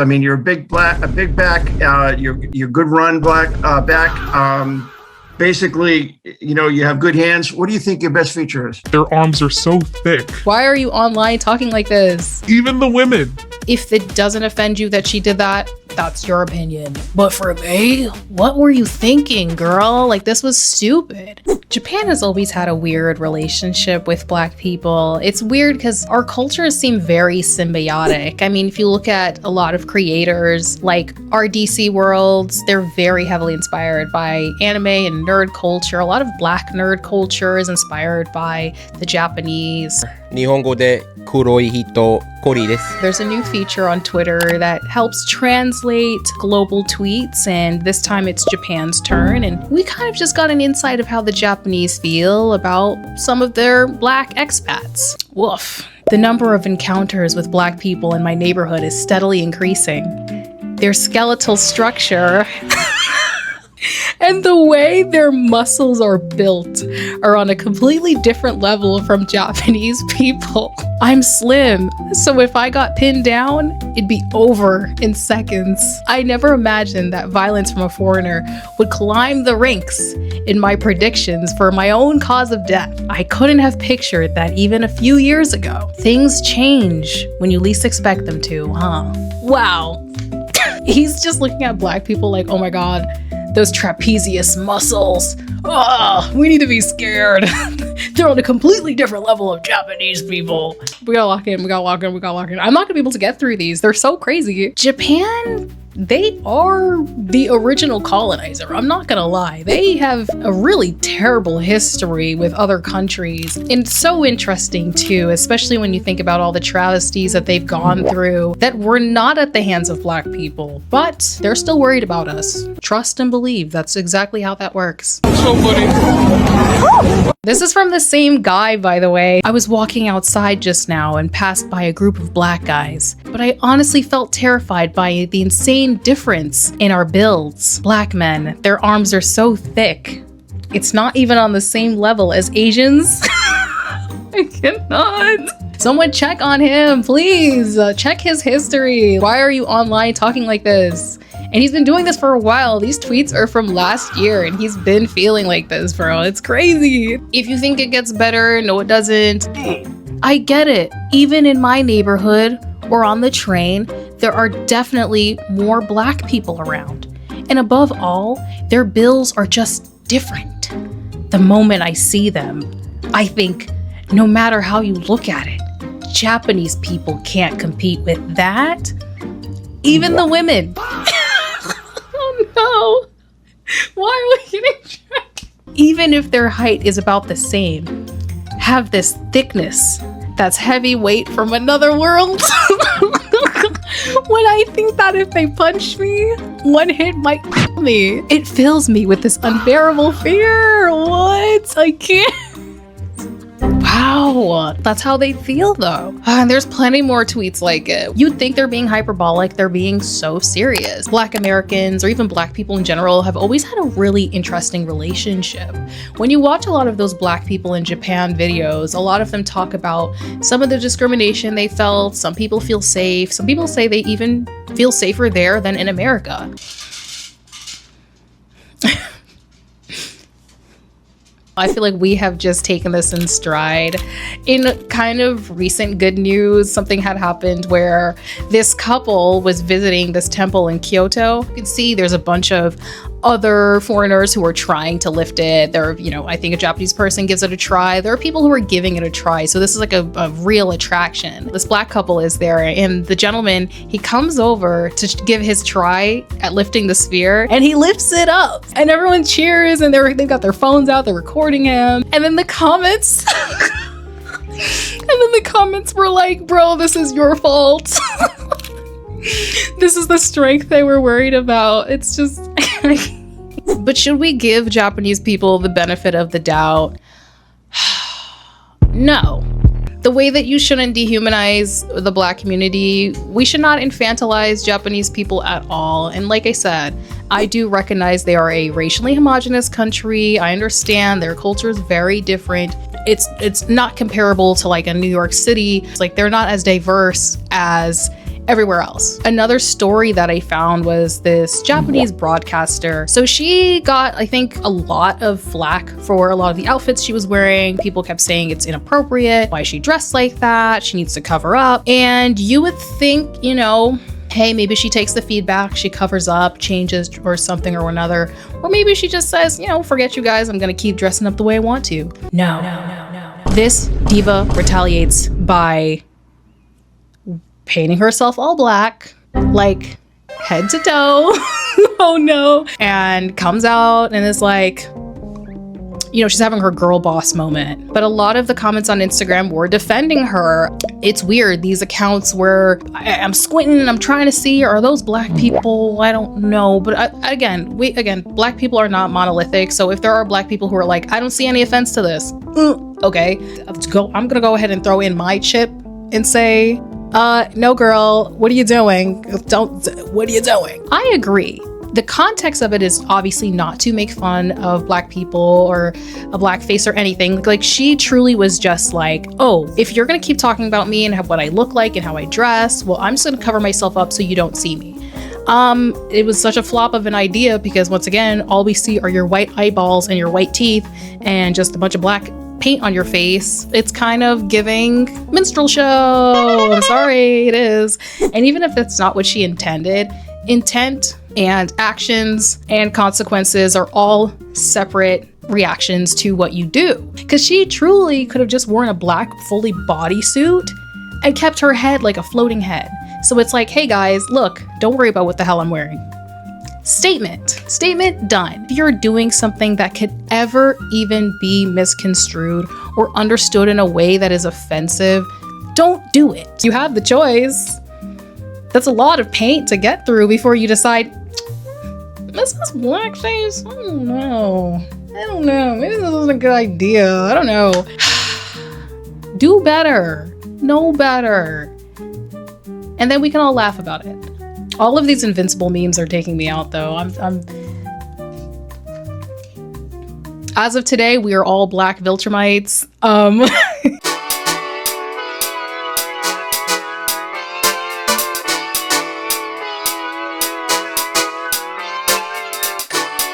I mean, you're a big back. You're good run back. Basically, you have good hands. What do you think your best feature is? Their arms are so thick. Why are you online talking like this? Even the women. If it doesn't offend you that she did that, that's your opinion. But for me, what were you thinking, girl? Like, this was stupid. Japan has always had a weird relationship with Black people. It's weird because our cultures seem very symbiotic. I mean, if you look at a lot of creators like our DC worlds, they're very heavily inspired by anime and nerd culture. A lot of Black nerd culture is inspired by the Japanese. 日本語で黒い人、コリーです。 There's a new feature on Twitter that helps translate global tweets, and this time it's Japan's turn, and we kind of just got an insight of how the Japanese feel about some of their Black expats. Woof. The number of encounters with Black people in my neighborhood is steadily increasing. Their skeletal structure and the way their muscles are built are on a completely different level from Japanese people. I'm slim, so if I got pinned down, it'd be over in seconds. I never imagined that violence from a foreigner would climb the ranks in my predictions for my own cause of death. I couldn't have pictured that even a few years ago. Things change when you least expect them to, huh? Wow. He's just looking at Black people like, oh my God, those trapezius muscles. Oh, we need to be scared. They're on a completely different level of Japanese people. We gotta lock in. I'm not gonna be able to get through these. They're so crazy. Japan, they are the original colonizer. I'm not gonna lie. They have a really terrible history with other countries. And it's so interesting too, especially when you think about all the travesties that they've gone through that were not at the hands of Black people, but they're still worried about us. Trust and believe. That's exactly how that works. So funny. This is from the same guy, by the way. I was walking outside just now and passed by a group of Black guys, but I honestly felt terrified by the insane difference in our builds. Black men, their arms are so thick. It's not even on the same level as Asians. I cannot. Someone check on him, please. Check his history. Why are you online talking like this? And he's been doing this for a while. These tweets are from last year and he's been feeling like this, bro. It's crazy. If you think it gets better, no, it doesn't. I get it. Even in my neighborhood or on the train, there are definitely more Black people around. And above all, their bills are just different. The moment I see them, I think, no matter how you look at it, Japanese people can't compete with that. Even the women. Oh no. Why are we getting tracked? Even if their height is about the same, have this thickness that's heavyweight from another world. When I think that if they punch me, one hit might kill me. It fills me with this unbearable fear. What? I can't. Wow, that's how they feel though. And there's plenty more tweets like it. You'd think they're being hyperbolic, they're being so serious. Black Americans, or even Black people in general, have always had a really interesting relationship. When you watch a lot of those Black people in Japan videos, a lot of them talk about some of the discrimination they felt. Some people feel safe. Some people say they even feel safer there than in America. I feel like we have just taken this in stride. In kind of recent good news, something had happened where this couple was visiting this temple in Kyoto. You can see there's a bunch of other foreigners who are trying to lift it. There, I think a Japanese person gives it a try. There are people who are giving it a try. So this is like a real attraction. This Black couple is there, and the gentleman, he comes over to give his try at lifting the sphere, and he lifts it up, and everyone cheers, and they've got their phones out, they're recording him. And then the comments were like, bro, this is your fault. This is the strength they were worried about. It's just But should we give Japanese people the benefit of the doubt? No. The way that you shouldn't dehumanize the Black community, we should not infantilize Japanese people at all. And like I said, I do recognize they are a racially homogenous country. I understand their culture is very different. It's not comparable to like a New York City. It's like they're not as diverse as everywhere else. Another story that I found was this Japanese broadcaster. So she got, I think, a lot of flack for a lot of the outfits she was wearing. People kept saying it's inappropriate. Why is she dressed like that? She needs to cover up. And you would think, you know, hey, maybe she takes the feedback, she covers up, changes or something or another. Or maybe she just says, you know, forget you guys, I'm gonna keep dressing up the way I want to. No. This diva retaliates by painting herself all black, like head to toe. Oh no. And comes out and is like, you know, she's having her girl boss moment. But a lot of the comments on Instagram were defending her. It's weird. These accounts where I'm squinting and I'm trying to see, are those black people? I don't know. But again, black people are not monolithic. So if there are black people who are like, I don't see any offense to this. Okay, I'm gonna go ahead and throw in my chip and say, no girl, what are you doing? What are you doing? I agree. The context of it is obviously not to make fun of black people or a black face or anything. Like, she truly was just like, oh, if you're gonna keep talking about me and what I look like and how I dress, well, I'm just gonna cover myself up so you don't see me. It was such a flop of an idea because, once again, all we see are your white eyeballs and your white teeth and just a bunch of black paint on your face. It's kind of giving minstrel show. I'm sorry, it is. And even if that's not what she intended, intent and actions and consequences are all separate reactions to what you do. Because she truly could have just worn a black fully bodysuit and kept her head like a floating head. So it's like, hey guys, look, don't worry about what the hell I'm wearing. Statement done. If you're doing something that could ever even be misconstrued or understood in a way that is offensive, don't do it. You have the choice. That's a lot of paint to get through before you decide, this is blackface? I don't know. Maybe this isn't a good idea. I don't know. Do better. Know better. And then we can all laugh about it. All of these Invincible memes are taking me out, though. As of today, we are all black Viltrumites.